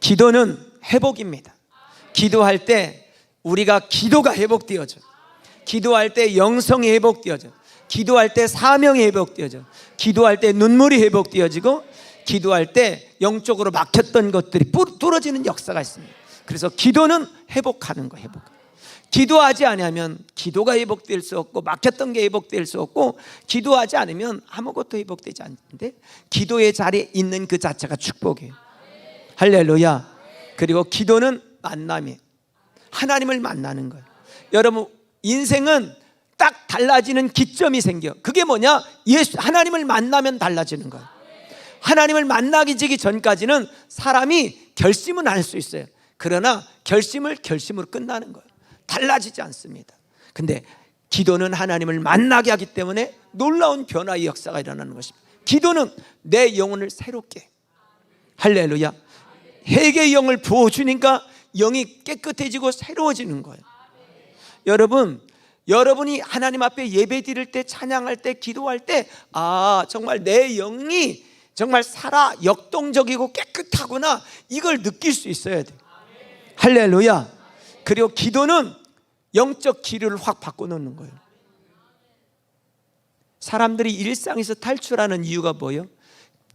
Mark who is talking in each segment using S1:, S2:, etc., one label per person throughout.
S1: 기도는 회복입니다. 기도할 때 우리가 기도가 회복되어져. 기도할 때 영성이 회복되어져. 기도할 때 사명이 회복되어져. 기도할 때 눈물이 회복되어지고, 기도할 때 영적으로 막혔던 것들이 뚫어지는 역사가 있습니다. 그래서 기도는 회복하는 거, 회복. 기도하지 않으면 기도가 회복될 수 없고, 막혔던 게 회복될 수 없고, 기도하지 않으면 아무것도 회복되지 않는데, 기도의 자리에 있는 그 자체가 축복이에요. 할렐루야. 그리고 기도는 만남이에요. 하나님을 만나는 거예요. 여러분, 인생은 딱 달라지는 기점이 생겨. 그게 뭐냐? 하나님을 만나면 달라지는 거예요. 하나님을 만나기 전까지는 사람이 결심은 안 할 수 있어요. 그러나 결심으로 끝나는 거예요. 달라지지 않습니다. 근데 기도는 하나님을 만나게 하기 때문에 놀라운 변화의 역사가 일어나는 것입니다. 기도는 내 영혼을 새롭게, 할렐루야, 회개의 영을 부어주니까 영이 깨끗해지고 새로워지는 거예요. 여러분이 하나님 앞에 예배 드릴 때, 찬양할 때, 기도할 때, 정말 내 영이 정말 살아 역동적이고 깨끗하구나, 이걸 느낄 수 있어야 돼요. 할렐루야. 그리고 기도는 영적 기류를 확 바꿔놓는 거예요. 사람들이 일상에서 탈출하는 이유가 뭐예요?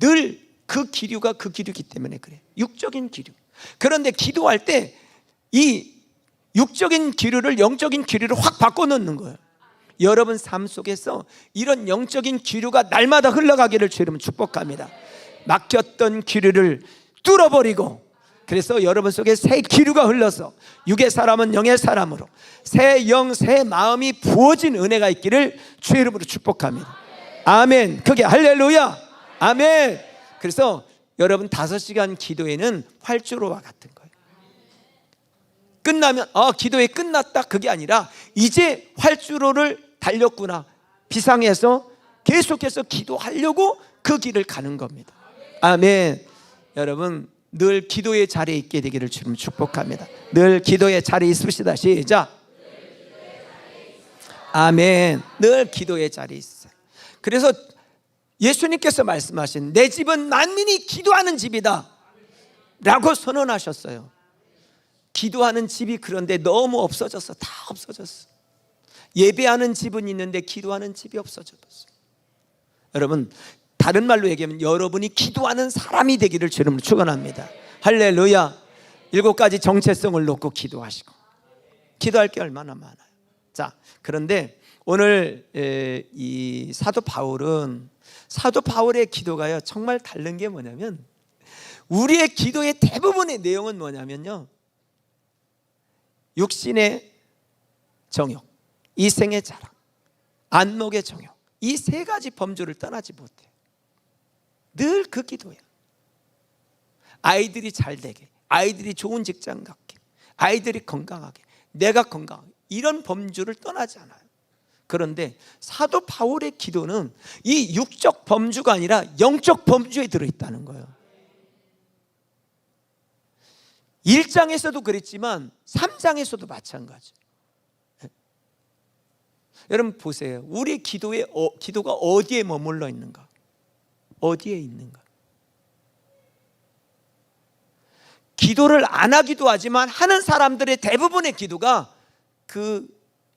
S1: 늘 그 기류가 그 기류이기 때문에 그래요. 육적인 기류. 그런데 기도할 때 이 육적인 기류를 영적인 기류를 확 바꿔놓는 거예요. 여러분 삶 속에서 이런 영적인 기류가 날마다 흘러가기를 주님은 축복합니다. 막혔던 기류를 뚫어버리고, 그래서 여러분 속에 새 기류가 흘러서 육의 사람은 영의 사람으로 새 영, 새 마음이 부어진 은혜가 있기를 주의 이름으로 축복합니다. 아멘. 그게 할렐루야. 아멘. 그래서 여러분 5시간 기도에는 활주로와 같은 거예요. 끝나면 기도회 끝났다, 그게 아니라 이제 활주로를 달렸구나, 비상해서 계속해서 기도하려고 그 길을 가는 겁니다. 아멘. 여러분 늘 기도의 자리에 있게 되기를 주님 축복합니다. 늘 기도의 자리에 있으시다. 시작. 아멘. 늘 기도의 자리에 있어요. 그래서 예수님께서 말씀하신 내 집은 만민이 기도하는 집이다 라고 선언하셨어요. 기도하는 집이 그런데 너무 없어졌어. 다 없어졌어. 예배하는 집은 있는데 기도하는 집이 없어졌어. 여러분, 다른 말로 얘기하면 여러분이 기도하는 사람이 되기를 주님으로 축원합니다. 할렐루야. 7가지 정체성을 놓고 기도하시고, 기도할 게 얼마나 많아요. 자, 그런데 오늘 이 사도 바울의 기도가요, 정말 다른 게 뭐냐면, 우리의 기도의 대부분의 내용은 뭐냐면요, 육신의 정욕, 이생의 자랑, 안목의 정욕, 이 3가지 범주를 떠나지 못해요. 늘 그 기도예요. 아이들이 잘 되게, 아이들이 좋은 직장 갖게, 아이들이 건강하게, 내가 건강하게, 이런 범주를 떠나지 않아요. 그런데 사도 바울의 기도는 이 육적 범주가 아니라 영적 범주에 들어있다는 거예요. 1장에서도 그랬지만 3장에서도 마찬가지. 여러분 보세요. 우리 기도가 어디에 머물러 있는가? 어디에 있는가? 기도를 안 하기도 하지만 하는 사람들의 대부분의 기도가 그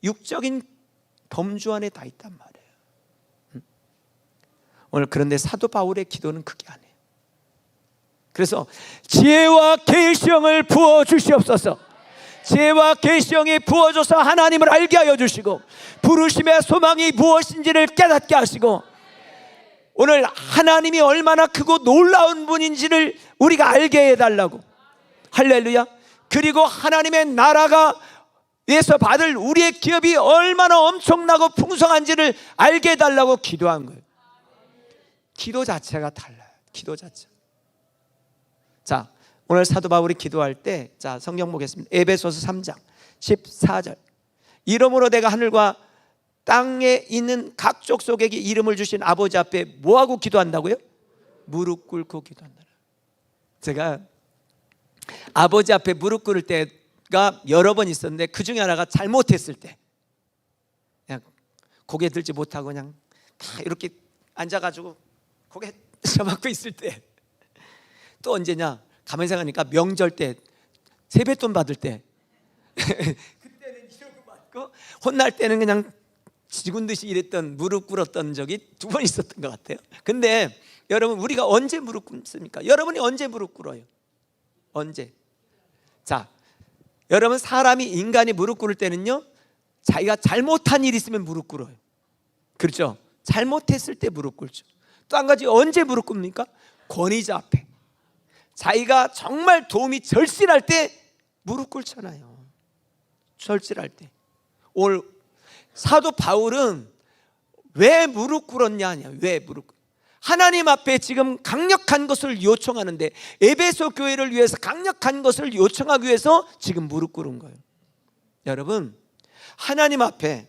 S1: 육적인 범주 안에 다 있단 말이에요. 오늘 그런데 사도 바울의 기도는 그게 아니에요. 그래서 지혜와 계시형을 부어주시옵소서. 지혜와 계시형이 부어줘서 하나님을 알게 하여 주시고, 부르심의 소망이 무엇인지를 깨닫게 하시고, 오늘 하나님이 얼마나 크고 놀라운 분인지를 우리가 알게 해달라고. 할렐루야. 그리고 하나님의 나라가 에서 받을 우리의 기업이 얼마나 엄청나고 풍성한지를 알게 해달라고 기도한 거예요. 기도 자체가 달라요. 기도 자체. 자, 오늘 사도 바울이 기도할 때, 자, 성경 보겠습니다. 에베소서 3장 14절. 이러므로 내가 하늘과 땅에 있는 각 족속에게 이름을 주신 아버지 앞에 뭐하고 기도한다고요? 무릎 꿇고 기도한다. 제가 아버지 앞에 무릎 꿇을 때가 여러 번 있었는데, 그 중에 하나가 잘못했을 때, 그냥 고개 들지 못하고 그냥 다 이렇게 앉아가지고 고개 쳐박고 있을 때. 또 언제냐? 가만히 생각하니까 명절 때 세뱃돈 받을 때 그때는 이러고 받고, 혼날 때는 그냥 지군 듯이 이랬던, 무릎 꿇었던 적이 2번 있었던 것 같아요. 근데 여러분, 우리가 언제 무릎 꿇습니까? 여러분이 언제 무릎 꿇어요? 언제? 자, 여러분, 사람이, 인간이 무릎 꿇을 때는요, 자기가 잘못한 일이 있으면 무릎 꿇어요. 그렇죠? 잘못했을 때 무릎 꿇죠. 또 한 가지, 언제 무릎 꿇습니까? 권위자 앞에, 자기가 정말 도움이 절실할 때 무릎 꿇잖아요. 절실할 때. 오늘 사도 바울은 왜 무릎 꿇었냐? 왜 무릎 꿇었냐? 하나님 앞에 지금 강력한 것을 요청하는데, 에베소 교회를 위해서 강력한 것을 요청하기 위해서 지금 무릎 꿇은 거예요. 여러분, 하나님 앞에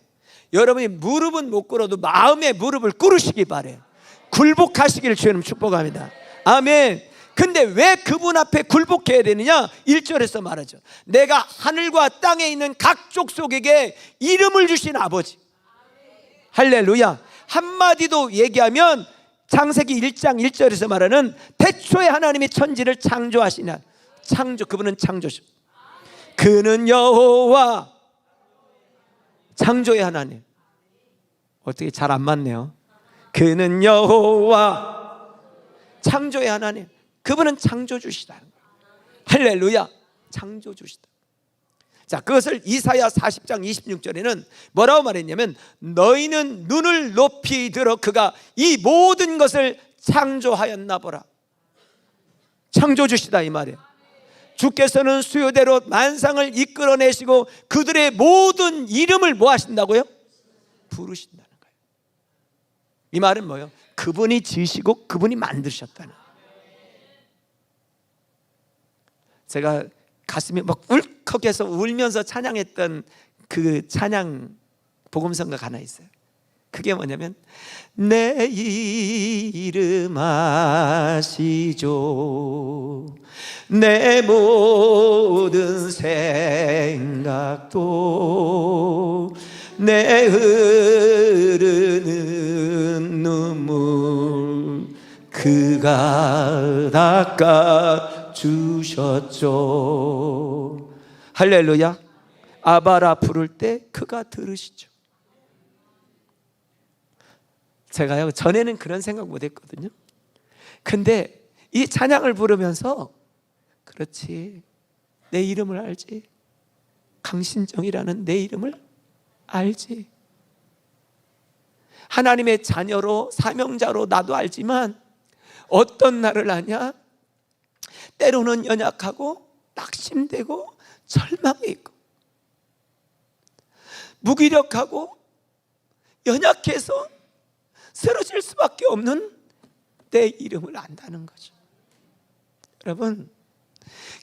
S1: 여러분이 무릎은 못 꿇어도 마음의 무릎을 꿇으시기 바래요. 굴복하시기를 주님 축복합니다. 아멘. 근데 왜 그분 앞에 굴복해야 되느냐? 1절에서 말하죠. 내가 하늘과 땅에 있는 각 족속에게 이름을 주신 아버지. 할렐루야. 한마디도 얘기하면 창세기 1장 1절에서 말하는 태초에 하나님이 천지를 창조하시나, 창조, 그분은 창조죠. 그는 여호와, 창조의 하나님. 어떻게 잘 안 맞네요. 그는 여호와, 창조의 하나님. 그분은 창조주시다. 할렐루야. 창조주시다. 자, 그것을 이사야 40장 26절에는 뭐라고 말했냐면, 너희는 눈을 높이 들어 그가 이 모든 것을 창조하였나 보라. 창조주시다 이 말이에요. 주께서는 수요대로 만상을 이끌어내시고 그들의 모든 이름을 뭐 하신다고요? 부르신다는 거예요. 이 말은 뭐예요? 그분이 지으시고 그분이 만드셨다는 거예요. 제가 가슴이 막 울컥해서 울면서 찬양했던 그 찬양 복음성가가 하나 있어요. 그게 뭐냐면, 내 이름 아시죠, 내 모든 생각도, 내 흐르는 눈물 그가 닦아 주셨죠. 할렐루야. 아바라 부를 때 그가 들으시죠. 제가요, 전에는 그런 생각 못 했거든요. 근데 이 찬양을 부르면서, 그렇지, 내 이름을 알지, 강신정이라는 내 이름을 알지, 하나님의 자녀로 사명자로 나도 알지만 어떤 나를 아냐? 때로는 연약하고 낙심되고 절망에 있고 무기력하고 연약해서 쓰러질 수밖에 없는 내 이름을 안다는 거죠. 여러분,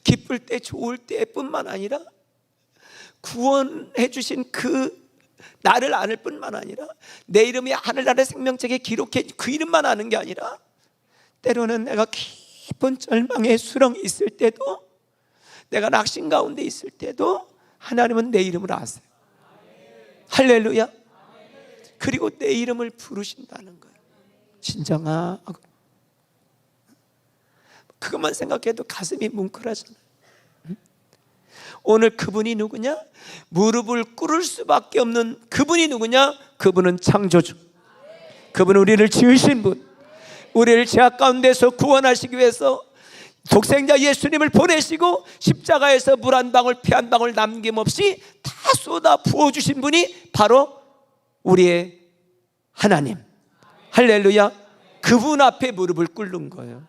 S1: 기쁠 때 좋을 때뿐만 아니라 구원해 주신 그 나를 아는 뿐만 아니라 내 이름이 하늘나라의 생명책에 기록해 그 이름만 아는 게 아니라, 때로는 내가 깊은 절망의 수렁에 있을 때도, 내가 낙심 가운데 있을 때도 하나님은 내 이름을 아세요. 할렐루야. 그리고 내 이름을 부르신다는 거예요. 진정아, 그것만 생각해도 가슴이 뭉클하잖아요. 오늘 그분이 누구냐? 무릎을 꿇을 수밖에 없는 그분이 누구냐? 그분은 창조주. 그분은 우리를 지으신 분, 우리를 죄악 가운데서 구원하시기 위해서 독생자 예수님을 보내시고 십자가에서 물 한 방울 피 한 방울 남김없이 다 쏟아 부어주신 분이 바로 우리의 하나님. 할렐루야. 그분 앞에 무릎을 꿇는 거예요.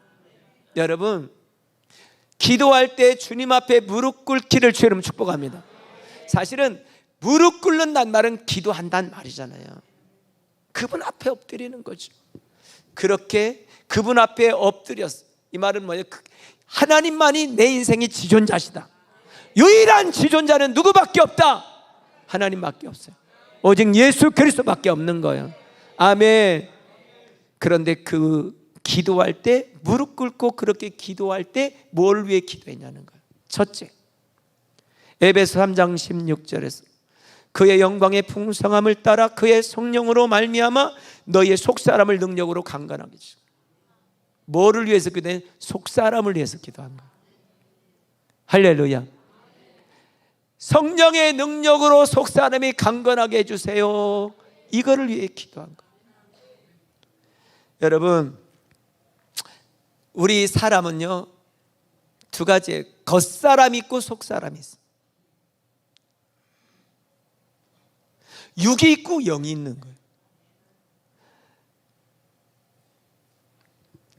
S1: 여러분, 기도할 때 주님 앞에 무릎 꿇기를 주님 축복합니다. 사실은 무릎 꿇는다는 말은 기도한다는 말이잖아요. 그분 앞에 엎드리는 거죠. 그렇게 그분 앞에 엎드렸어. 이 말은 뭐예요? 하나님만이 내 인생의 지존자시다. 유일한 지존자는 누구밖에 없다? 하나님밖에 없어요. 오직 예수 그리스도밖에 없는 거예요. 아멘. 그런데 그 기도할 때, 무릎 꿇고 그렇게 기도할 때 뭘 위해 기도했냐는 거예요. 첫째, 에베소 3장 16절에서 그의 영광의 풍성함을 따라 그의 성령으로 말미암아 너희의 속사람을 능력으로 강건하게 하시고. 뭐를 위해서 기도해? 속사람을 위해서 기도한 거예요. 할렐루야. 성령의 능력으로 속사람이 강건하게 해주세요. 이거를 위해 기도한 거예요. 여러분, 우리 사람은요 두 가지예요. 겉사람이 있고 속사람이 있어. 육이 있고 영이 있는 거예요.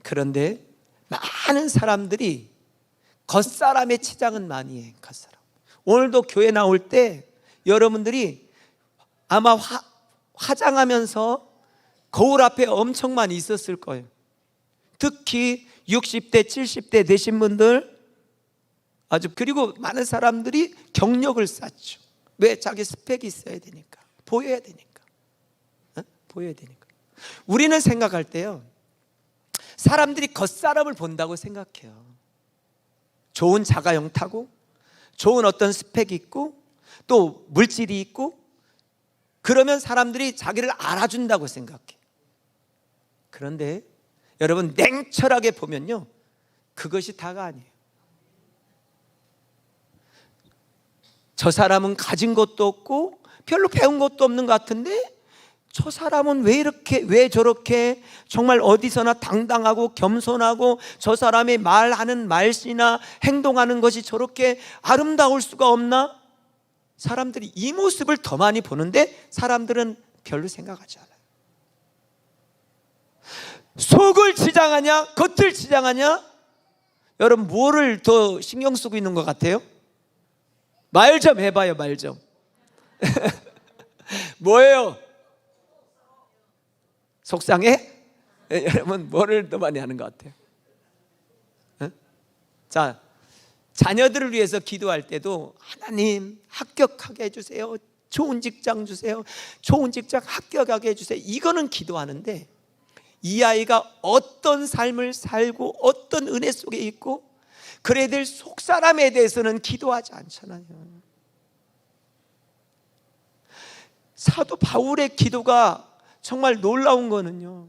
S1: 그런데 많은 사람들이 겉사람의 치장은 많이 해. 겉사람. 오늘도 교회 나올 때 여러분들이 아마 화장하면서 거울 앞에 엄청 많이 있었을 거예요. 특히 60대 70대 되신 분들, 아주, 그리고 많은 사람들이 경력을 쌓죠. 왜? 자기 스펙이 있어야 되니까, 보여야 되니까, 보여야 되니까. 우리는 생각할 때요, 사람들이 겉사람을 본다고 생각해요. 좋은 자가용 타고, 좋은 어떤 스펙이 있고, 또 물질이 있고, 그러면 사람들이 자기를 알아준다고 생각해. 그런데 여러분, 냉철하게 보면요, 그것이 다가 아니에요. 저 사람은 가진 것도 없고 별로 배운 것도 없는 것 같은데, 저 사람은 왜 저렇게 정말 어디서나 당당하고 겸손하고, 저 사람의 말하는 말씨나 행동하는 것이 저렇게 아름다울 수가 없나? 사람들이 이 모습을 더 많이 보는데 사람들은 별로 생각하지 않아요. 속을 치장하냐 겉을 치장하냐? 여러분, 뭐를 더 신경 쓰고 있는 것 같아요? 말 좀 해봐요. 말 좀. 뭐예요? 속상해? 여러분, 뭐를 더 많이 하는 것 같아요? 자, 자녀들을 위해서 기도할 때도 하나님 합격하게 해주세요, 좋은 직장 주세요, 좋은 직장 합격하게 해주세요, 이거는 기도하는데, 이 아이가 어떤 삶을 살고 어떤 은혜 속에 있고 그래야 될 속사람에 대해서는 기도하지 않잖아요. 사도 바울의 기도가 정말 놀라운 거는요,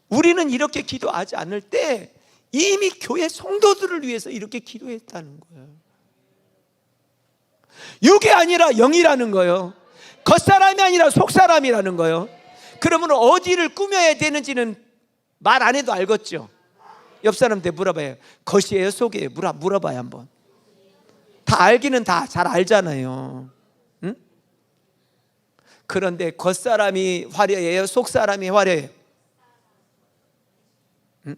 S1: 우리는 이렇게 기도하지 않을 때 이미 교회 성도들을 위해서 이렇게 기도했다는 거예요. 육이 아니라 영이라는 거예요. 겉사람이 아니라 속사람이라는 거예요. 그러면 어디를 꾸며야 되는지는 말 안 해도 알겠죠? 옆 사람한테 물어봐요. 겉이에요 속이에요? 물어봐요 한번. 다 알기는 다 잘 알잖아요. 응? 그런데 겉사람이 화려해요? 속사람이 화려해요? 응?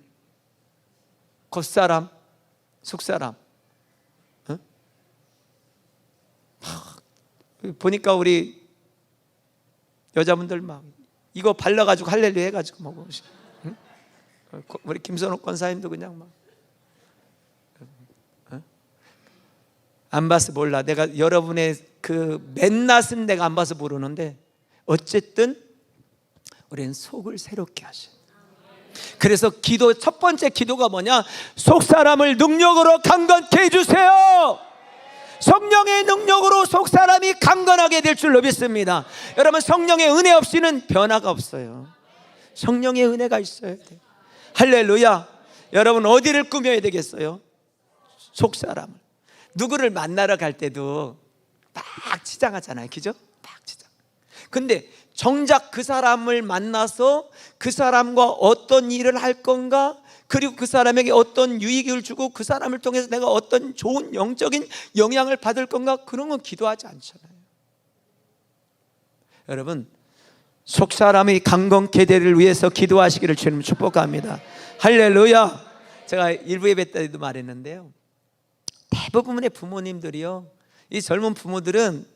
S1: 겉사람, 속사람. 응? 보니까 우리 여자분들 막 이거 발라가지고 할렐루야 해가지고 뭐, 응? 우리 김선옥 권사님도 그냥 막, 안 봐서 몰라. 내가 여러분의 그 맨낯은 내가 안 봐서 모르는데, 어쨌든 우리는 속을 새롭게 하셔. 그래서 첫 번째 기도가 뭐냐? 속사람을 능력으로 강건케 해주세요. 성령의 능력으로 속사람이 강건하게 될 줄 믿습니다. 여러분, 성령의 은혜 없이는 변화가 없어요. 성령의 은혜가 있어야 돼요. 할렐루야. 여러분, 어디를 꾸며야 되겠어요? 속사람을. 누구를 만나러 갈 때도 막 치장하잖아요, 그죠? 막 치장. 근데 정작 그 사람을 만나서 그 사람과 어떤 일을 할 건가, 그리고 그 사람에게 어떤 유익을 주고 그 사람을 통해서 내가 어떤 좋은 영적인 영향을 받을 건가, 그런 건 기도하지 않잖아요. 여러분, 속사람의 강건케 되를 위해서 기도하시기를 주님 축복합니다. 할렐루야. 제가 일부 예배 때도 말했는데요, 대부분의 부모님들이요, 이 젊은 부모들은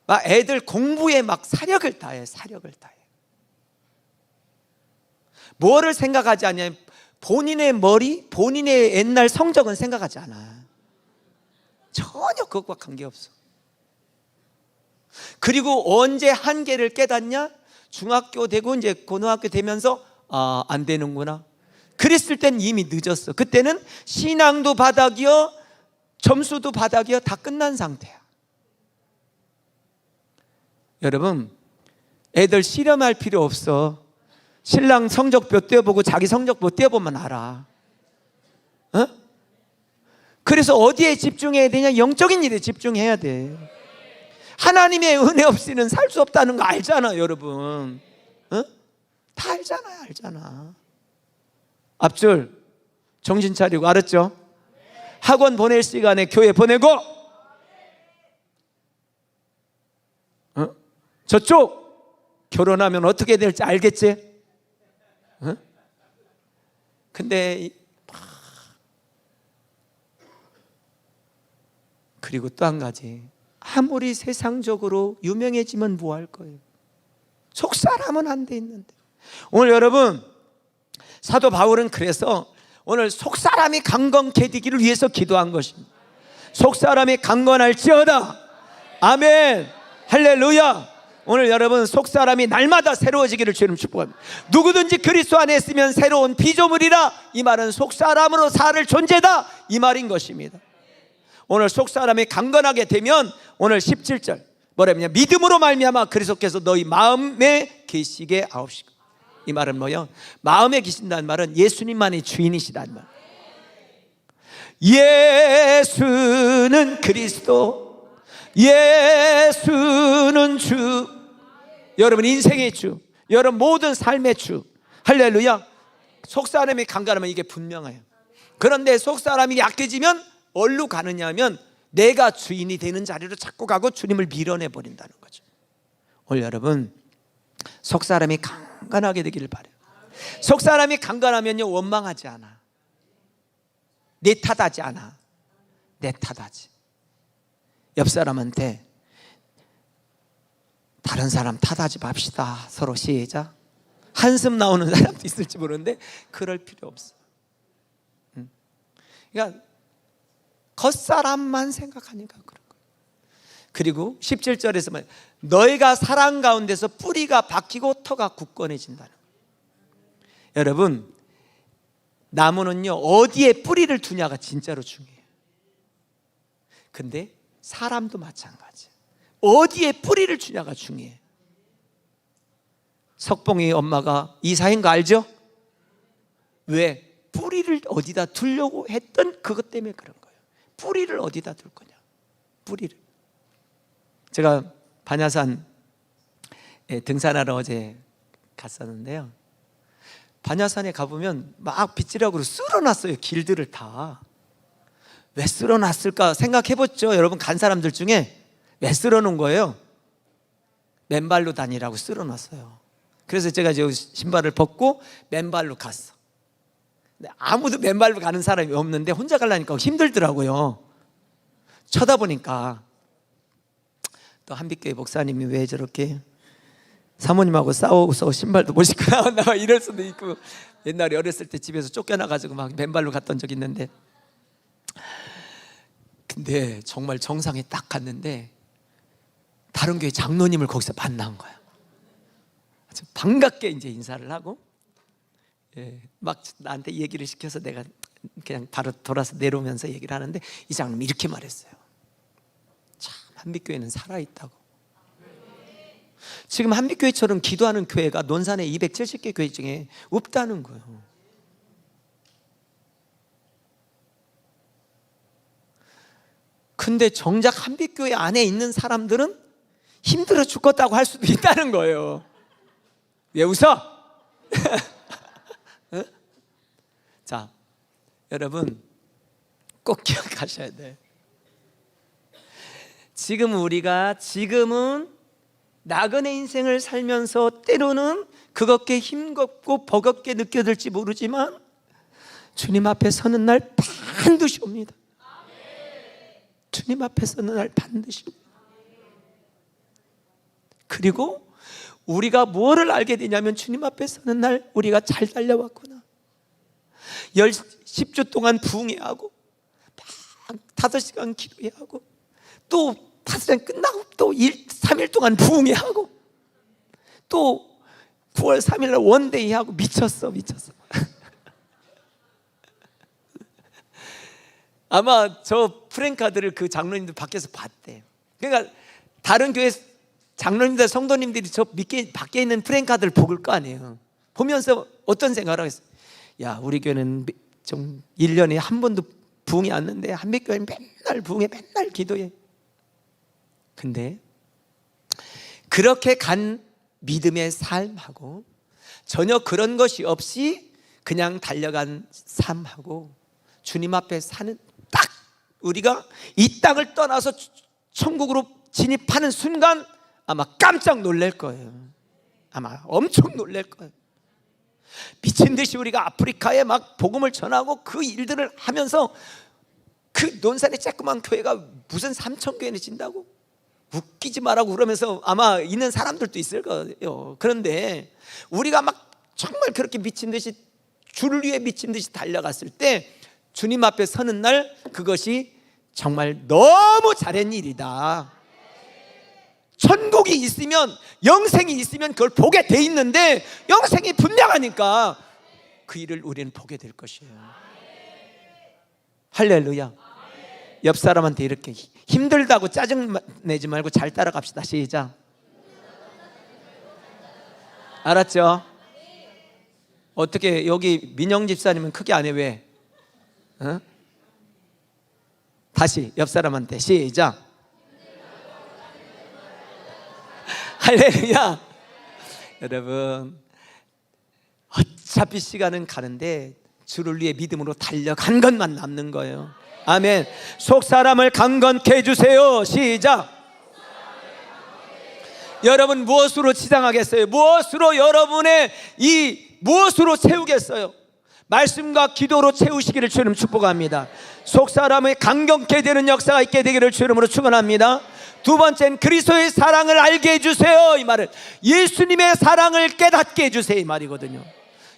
S1: 막 애들 공부에 막 사력을 다해. 뭐를 생각하지 않냐면 본인의 머리, 본인의 옛날 성적은 생각하지 않아. 전혀 그것과 관계없어. 그리고 언제 한계를 깨닫냐? 중학교 되고 이제 고등학교 되면서 안 되는구나. 그랬을 땐 이미 늦었어. 그때는 신앙도 바닥이요, 점수도 바닥이요, 다 끝난 상태야. 여러분, 애들 실험할 필요 없어. 신랑 성적표 떼어보고 자기 성적표 떼어보면 알아. 그래서 어디에 집중해야 되냐? 영적인 일에 집중해야 돼. 하나님의 은혜 없이는 살 수 없다는 거 알잖아, 여러분. 어? 다 알잖아요, 알잖아. 앞줄 정신 차리고, 알았죠? 학원 보낼 시간에 교회 보내고, 저쪽 결혼하면 어떻게 될지 알겠지? 근데 그리고 또 한 가지, 아무리 세상적으로 유명해지면 뭐 할 거예요? 속사람은 안 돼 있는데. 오늘 여러분, 사도 바울은 그래서 오늘 속사람이 강건케 되기를 위해서 기도한 것입니다. 속사람이 강건할지어다. 아멘, 할렐루야. 오늘 여러분, 속사람이 날마다 새로워지기를 주님 축복합니다. 누구든지 그리스도 안에 있으면 새로운 피조물이라. 이 말은 속사람으로 살 존재다, 이 말인 것입니다. 오늘 속사람이 강건하게 되면 오늘 17절 뭐라냐? 믿음으로 말미암아 그리스도께서 너희 마음에 계시게 하옵시고. 이 말은 뭐요? 마음에 계신다는 말은 예수님만이 주인이시다는 말. 예수는 그리스도, 예수는 주. 여러분 인생의 주, 여러분 모든 삶의 주. 할렐루야. 속사람이 강건하면 이게 분명해요. 그런데 속사람이 약해지면 어디로 가느냐 하면 내가 주인이 되는 자리로 자꾸 가고 주님을 밀어내 버린다는 거죠. 오늘 여러분, 속사람이 강건하게 되기를 바라요. 속사람이 강건하면요, 원망하지 않아. 내 탓하지 않아. 내 탓하지. 옆 사람한테 다른 사람 탓하지 맙시다. 서로 시작. 한숨 나오는 사람도 있을지 모르는데 그럴 필요 없어. 그러니까 겉사람만 생각하니까 그런 거예요. 그리고 17절에서 말해요. 너희가 사랑 가운데서 뿌리가 박히고 터가 굳건해진다는 거예요. 여러분, 나무는요, 어디에 뿌리를 두냐가 진짜로 중요해요. 근데 사람도 마찬가지예요. 어디에 뿌리를 주냐가 중요해요. 석봉이 엄마가 이사인 거 알죠? 왜? 뿌리를 어디다 두려고 했던 그것 때문에 그런 거예요. 뿌리를 어디다 둘 거냐? 뿌리를. 제가 반야산 등산하러 어제 갔었는데요, 반야산에 가보면 막 빗질하고 쓸어놨어요. 길들을 다. 왜 쓸어놨을까 생각해봤죠? 여러분, 간 사람들 중에 왜 쓸어놓은 거예요? 맨발로 다니라고 쓸어놨어요. 그래서 제가 이제 신발을 벗고 맨발로 갔어. 근데 아무도 맨발로 가는 사람이 없는데 혼자 가려니까 힘들더라고요. 쳐다보니까 또 한빛교회 목사님이 왜 저렇게 사모님하고 싸워서 신발도 못 신고 나왔나 봐, 이럴 수도 있고. 옛날에 어렸을 때 집에서 쫓겨나가지고 막 맨발로 갔던 적이 있는데, 근데 정말 정상에 딱 갔는데 다른 교회 장로님을 거기서 만난 거야. 아주 반갑게 이제 인사를 하고, 막 나한테 얘기를 시켜서 내가 그냥 바로 돌아서 내려오면서 얘기를 하는데, 이 장로님이 이렇게 말했어요. 참, 한빛교회는 살아있다고. 지금 한빛교회처럼 기도하는 교회가 논산의 270개 교회 중에 없다는 거예요. 근데 정작 한빛교회 안에 있는 사람들은 힘들어 죽겠다고 할 수도 있다는 거예요. 왜 웃어? 자, 여러분 꼭 기억하셔야 돼. 지금은 나그네 인생을 살면서 때로는 그것게 힘겹고 버겁게 느껴질지 모르지만 주님 앞에 서는 날 반드시 옵니다. 주님 앞에 서는 날 반드시 옵니다. 그리고 우리가 뭐를 알게 되냐면, 주님 앞에 서는 날 우리가 잘 달려왔구나, 10주 동안 부흥회하고 5시간 기도회하고 또 5시간 끝나고 또 3일 동안 부흥회하고 또 9월 3일 날 원데이 하고 미쳤어. 아마 저 프랭카드를 그 장로님들 밖에서 봤대. 그러니까 다른 교회 장로님들, 성도님들이 저 밖에 있는 프랭카드를 볼 거 아니에요. 보면서 어떤 생각을 하겠어요? 야, 우리 교회는 좀 1년에 한 번도 부흥이 왔는데 한빛교회 맨날 부흥에 맨날 기도해. 근데 그렇게 간 믿음의 삶하고 전혀 그런 것이 없이 그냥 달려간 삶하고 주님 앞에 사는, 딱 우리가 이 땅을 떠나서 천국으로 진입하는 순간 아마 깜짝 놀랄 거예요. 아마 엄청 놀랄 거예요. 미친 듯이 우리가 아프리카에 막 복음을 전하고 그 일들을 하면서 그 논산의 조그만 교회가 무슨 3,000교회는 진다고? 웃기지 말라고 그러면서 아마 있는 사람들도 있을 거예요. 그런데 우리가 막 정말 그렇게 미친 듯이 줄 위에 미친 듯이 달려갔을 때 주님 앞에 서는 날 그것이 정말 너무 잘한 일이다. 천국이 있으면, 영생이 있으면 그걸 보게 돼 있는데 영생이 분명하니까 그 일을 우리는 보게 될 것이에요. 할렐루야. 옆 사람한테 이렇게 힘들다고 짜증 내지 말고 잘 따라갑시다. 시작. 알았죠? 어떻게 여기 민영 집사님은 크게 안 해? 왜? 어? 다시 옆 사람한테 시작. 할렐루야. 여러분, 어차피 시간은 가는데 주를 위해 믿음으로 달려간 것만 남는 거예요. 아멘. 속 사람을 강건케 해주세요. 시작. 여러분 무엇으로 치장하겠어요? 무엇으로 여러분의 무엇으로 채우겠어요? 말씀과 기도로 채우시기를 주님 축복합니다. 속 사람의 강건케 되는 역사가 있게 되기를 주님으로 축원합니다. 두 번째는 그리스도의 사랑을 알게 해주세요. 이 말은 예수님의 사랑을 깨닫게 해주세요, 이 말이거든요.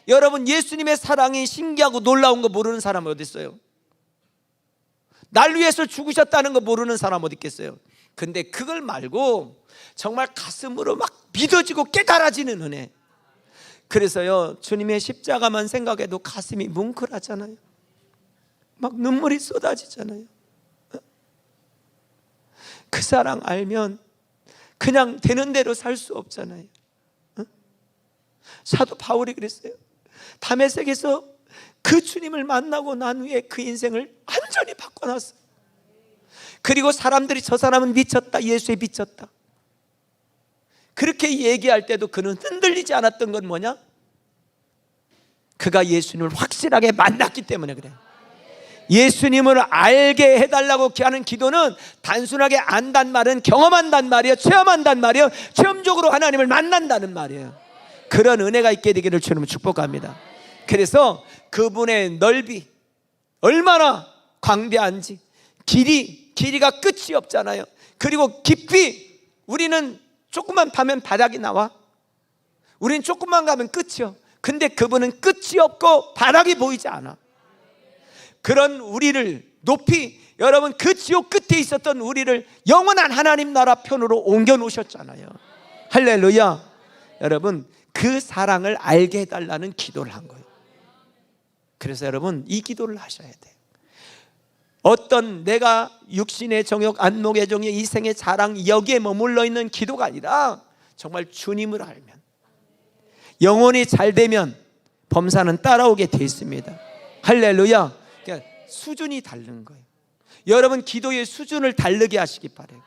S1: 여러분, 예수님의 사랑이 신기하고 놀라운 거 모르는 사람 어디 있어요? 날 위해서 죽으셨다는 거 모르는 사람 어디 있겠어요? 근데 그걸 말고 정말 가슴으로 막 믿어지고 깨달아지는 은혜. 그래서요, 주님의 십자가만 생각해도 가슴이 뭉클하잖아요. 막 눈물이 쏟아지잖아요. 그 사랑 알면 그냥 되는 대로 살 수 없잖아요. 사도 바울이 그랬어요. 다메섹에서 그 주님을 만나고 난 후에 그 인생을 완전히 바꿔놨어요. 그리고 사람들이 저 사람은 미쳤다, 예수에 미쳤다, 그렇게 얘기할 때도 그는 흔들리지 않았던 건 뭐냐? 그가 예수님을 확실하게 만났기 때문에 그래요. 예수님을 알게 해달라고 하는 기도는 단순하게 안단 말은 경험한단 말이에요. 체험한단 말이에요. 체험적으로 하나님을 만난다는 말이에요. 그런 은혜가 있게 되기를 주님은 축복합니다. 그래서 그분의 넓이 얼마나 광대한지, 길이가 끝이 없잖아요. 그리고 깊이, 우리는 조금만 파면 바닥이 나와. 우리는 조금만 가면 끝이요. 근데 그분은 끝이 없고 바닥이 보이지 않아. 그런 우리를 높이, 여러분, 그 지옥 끝에 있었던 우리를 영원한 하나님 나라 편으로 옮겨 놓으셨잖아요. 할렐루야. 여러분, 그 사랑을 알게 해달라는 기도를 한 거예요. 그래서 여러분, 이 기도를 하셔야 돼요. 어떤 내가 육신의 정욕, 안목의 정욕, 이생의 자랑, 여기에 머물러 있는 기도가 아니라 정말 주님을 알면, 영혼이 잘 되면 범사는 따라오게 돼 있습니다. 할렐루야. 그러니까 수준이 다른 거예요. 여러분, 기도의 수준을 다르게 하시기 바라요.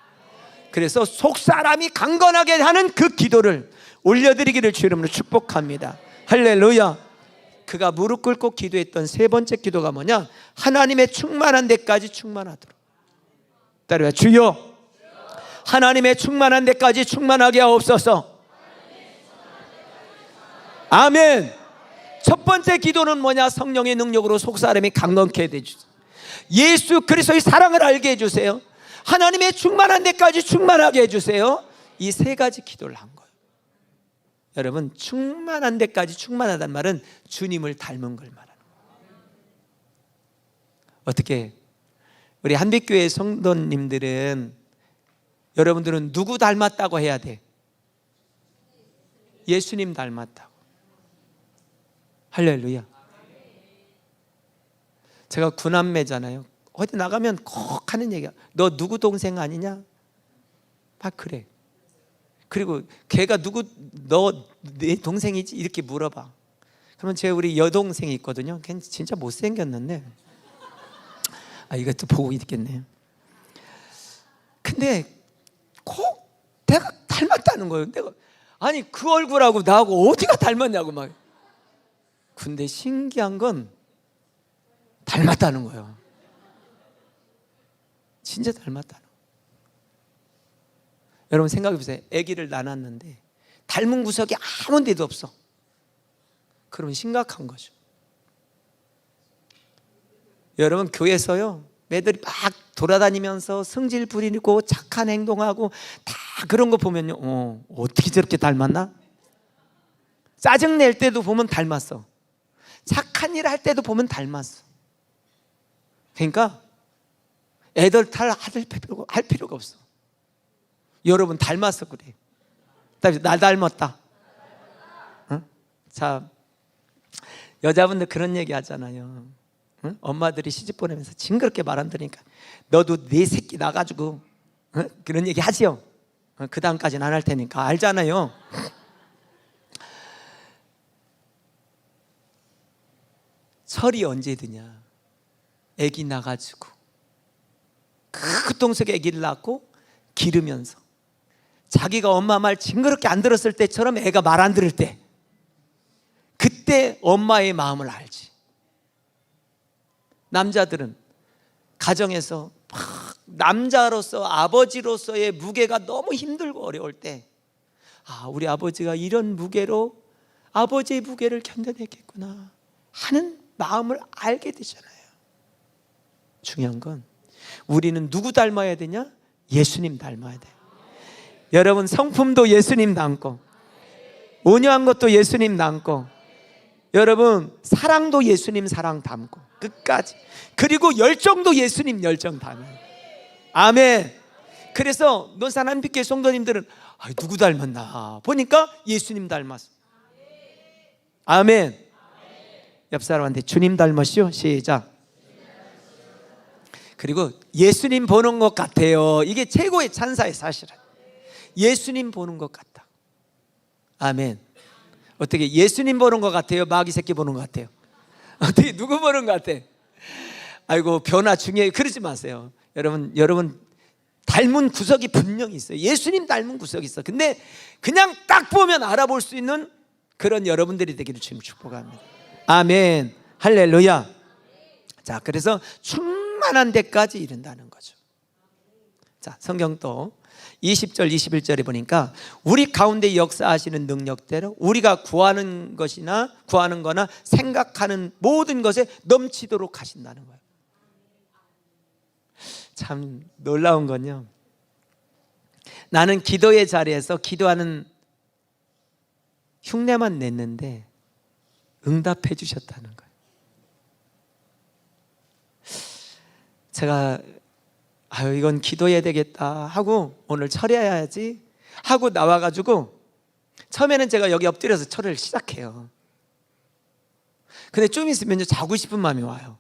S1: 그래서 속사람이 강건하게 하는 그 기도를 올려드리기를 주 이름으로 축복합니다. 할렐루야. 그가 무릎 꿇고 기도했던 세 번째 기도가 뭐냐? 하나님의 충만한 데까지 충만하도록. 따라해. 주여, 하나님의 충만한 데까지 충만하게 하옵소서. 아멘. 첫 번째 기도는 뭐냐? 성령의 능력으로 속사람이 강건케 해주세요. 예수 그리스도의 사랑을 알게 해주세요. 하나님의 충만한 데까지 충만하게 해주세요. 이 세 가지 기도를 한 거예요. 여러분, 충만한 데까지 충만하다는 말은 주님을 닮은 걸 말하는 거예요. 어떻게 우리 한빛교회 성도님들은, 여러분들은 누구 닮았다고 해야 돼? 예수님 닮았다고. 할렐루야. 제가 구남매잖아요. 어디 나가면 꼭 하는 얘기야. 너 누구 동생 아니냐? 막 그래. 그리고 걔가 누구, 너 내 동생이지? 이렇게 물어봐. 그러면 우리 여동생이 있거든요. 걔는 진짜 못생겼는데 이것도 보고 있겠네. 근데 꼭 내가 닮았다는 거예요. 내가 아니 그 얼굴하고 나하고 어디가 닮았냐고 막. 근데 신기한 건 닮았다는 거예요. 진짜 닮았다는 거예요. 여러분 생각해 보세요. 아기를 낳았는데 닮은 구석이 아무 데도 없어. 그러면 심각한 거죠. 여러분 교회에서요 애들이 막 돌아다니면서 성질 부리고 착한 행동하고 다 그런 거 보면요 어떻게 저렇게 닮았나? 짜증낼 때도 보면 닮았어. 착한 일 할 때도 보면 닮았어. 그러니까 애들 할 필요가 없어. 여러분 닮았어. 그래 나 닮았다. 어? 자, 여자분들 그런 얘기 하잖아요. 응? 엄마들이 시집 보내면서 징그럽게 말 안 들으니까 너도 네 새끼 나가지고 그런 얘기 하지요. 그 다음까지는 안 할 테니까 알잖아요. 설이 언제 드냐? 애기 나가지고 그 똥속에 애기를 낳고 기르면서 자기가 엄마 말 징그럽게 안 들었을 때처럼 애가 말 안 들을 때, 그때 엄마의 마음을 알지. 남자들은 가정에서 막 남자로서 아버지로서의 무게가 너무 힘들고 어려울 때 우리 아버지가 이런 무게로 아버지의 무게를 견뎌냈겠구나 하는 마음을 알게 되잖아요. 중요한 건 우리는 누구 닮아야 되냐? 예수님 닮아야 돼. 여러분 성품도 예수님 닮고 온유한 것도 예수님 닮고 여러분 사랑도 예수님 사랑 닮고 끝까지, 그리고 열정도 예수님 열정 닮아요. 아멘. 그래서 논산한빛교회 성도님들은 누구 닮았나 보니까 예수님 닮았어. 아멘. 옆 사람한테 주님 닮았시오 시작. 그리고 예수님 보는 것 같아요. 이게 최고의 찬사의 사실은 예수님 보는 것 같다. 아멘. 어떻게 예수님 보는 것 같아요? 마귀 새끼 보는 것 같아요? 어떻게 누구 보는 것 같아? 아이고 변화 중요해. 그러지 마세요. 여러분 닮은 구석이 분명히 있어요. 예수님 닮은 구석이 있어. 근데 그냥 딱 보면 알아볼 수 있는 그런 여러분들이 되기를 주님 축복합니다. 아멘. 할렐루야. 자, 그래서 충만한 데까지 이른다는 거죠. 자, 성경 또 20절 21절에 보니까 우리 가운데 역사하시는 능력대로 우리가 구하는 거나 생각하는 모든 것에 넘치도록 하신다는 거예요. 참 놀라운 건요, 나는 기도의 자리에서 기도하는 흉내만 냈는데 응답해 주셨다는 거예요. 제가 이건 기도해야 되겠다 하고 오늘 철회해야지 하고 나와가지고 처음에는 제가 여기 엎드려서 철회를 시작해요. 근데 좀 있으면 자고 싶은 마음이 와요.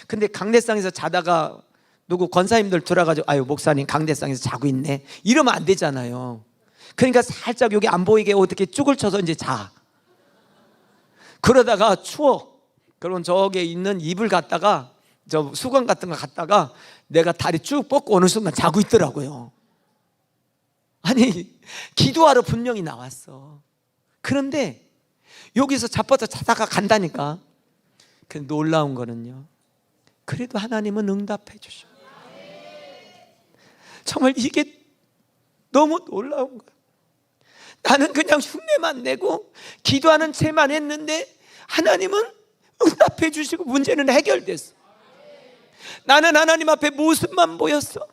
S1: 근데 강대상에서 자다가 누구 권사님들 들어가지고 목사님 강대상에서 자고 있네 이러면 안 되잖아요. 그러니까 살짝 여기 안 보이게 어떻게 쭉을 쳐서 이제 자. 그러다가 추워. 그러면 저기에 있는 이불 갖다가 저 수건 같은 거 갖다가 내가 다리 쭉 뻗고 어느 순간 자고 있더라고요. 아니 기도하러 분명히 나왔어. 그런데 여기서 자다가 간다니까. 근데 놀라운 거는요, 그래도 하나님은 응답해 주셔. 정말 이게 너무 놀라운 거예요. 나는 그냥 흉내만 내고 기도하는 채만 했는데 하나님은 응답해 주시고 문제는 해결됐어. 나는 하나님 앞에 모습만 보였어.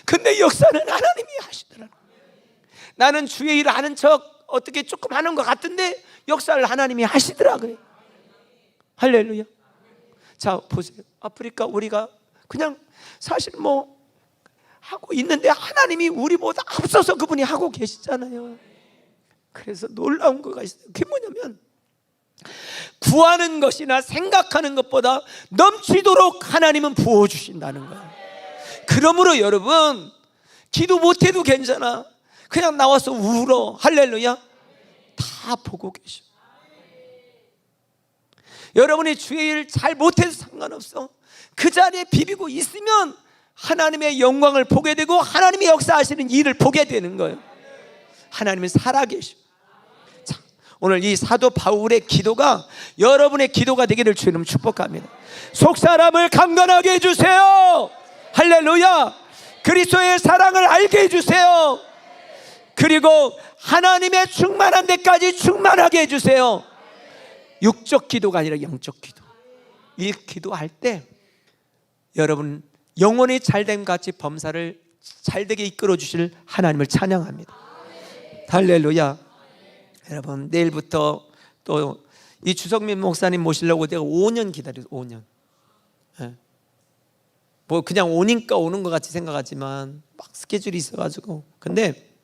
S1: 근데 역사는 하나님이 하시더라고. 나는 주의 일을 하는 척 어떻게 조금 하는 것 같은데 역사를 하나님이 하시더라고요. 할렐루야. 자 보세요. 아프리카 우리가 그냥 사실 하고 있는데 하나님이 우리보다 앞서서 그분이 하고 계시잖아요. 그래서 놀라운 거가 있어요. 그게 뭐냐면 구하는 것이나 생각하는 것보다 넘치도록 하나님은 부어주신다는 거예요. 그러므로 여러분 기도 못해도 괜찮아. 그냥 나와서 울어. 할렐루야. 다 보고 계셔. 여러분이 주의 일 잘 못해도 상관없어. 그 자리에 비비고 있으면 하나님의 영광을 보게 되고 하나님의 역사하시는 일을 보게 되는 거예요. 하나님은 살아계시고. 자, 오늘 이 사도 바울의 기도가 여러분의 기도가 되기를 주님 축복합니다. 속사람을 강건하게 해주세요. 할렐루야. 그리스도의 사랑을 알게 해주세요. 그리고 하나님의 충만한 데까지 충만하게 해주세요. 육적 기도가 아니라 영적 기도. 이 기도할 때 여러분 영혼이 잘됨 같이 범사를 잘되게 이끌어 주실 하나님을 찬양합니다. 할렐루야. 여러분 내일부터 또 이 주성민 목사님 모시려고 내가 5년 기다렸어요. 5년. 뭐 그냥 오니까 오는 것 같이 생각하지만 막 스케줄이 있어가지고. 근데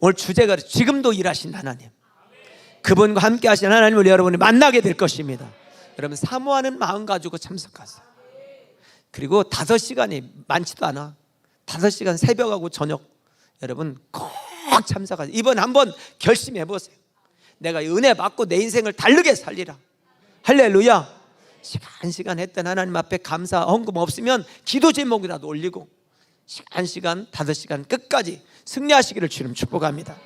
S1: 오늘 주제가 지금도 일하신 하나님, 그분과 함께 하신 하나님을 여러분이 만나게 될 것입니다. 여러분 사모하는 마음 가지고 참석하세요. 그리고 5시간이 많지도 않아. 5시간 새벽하고 저녁 여러분 꼭 참석하세요. 이번 한번 결심해 보세요. 내가 은혜 받고 내 인생을 다르게 살리라. 할렐루야. 시간 했던 하나님 앞에 감사 헌금 없으면 기도 제목이라도 올리고 시간 5시간 끝까지 승리하시기를 주님 축복합니다.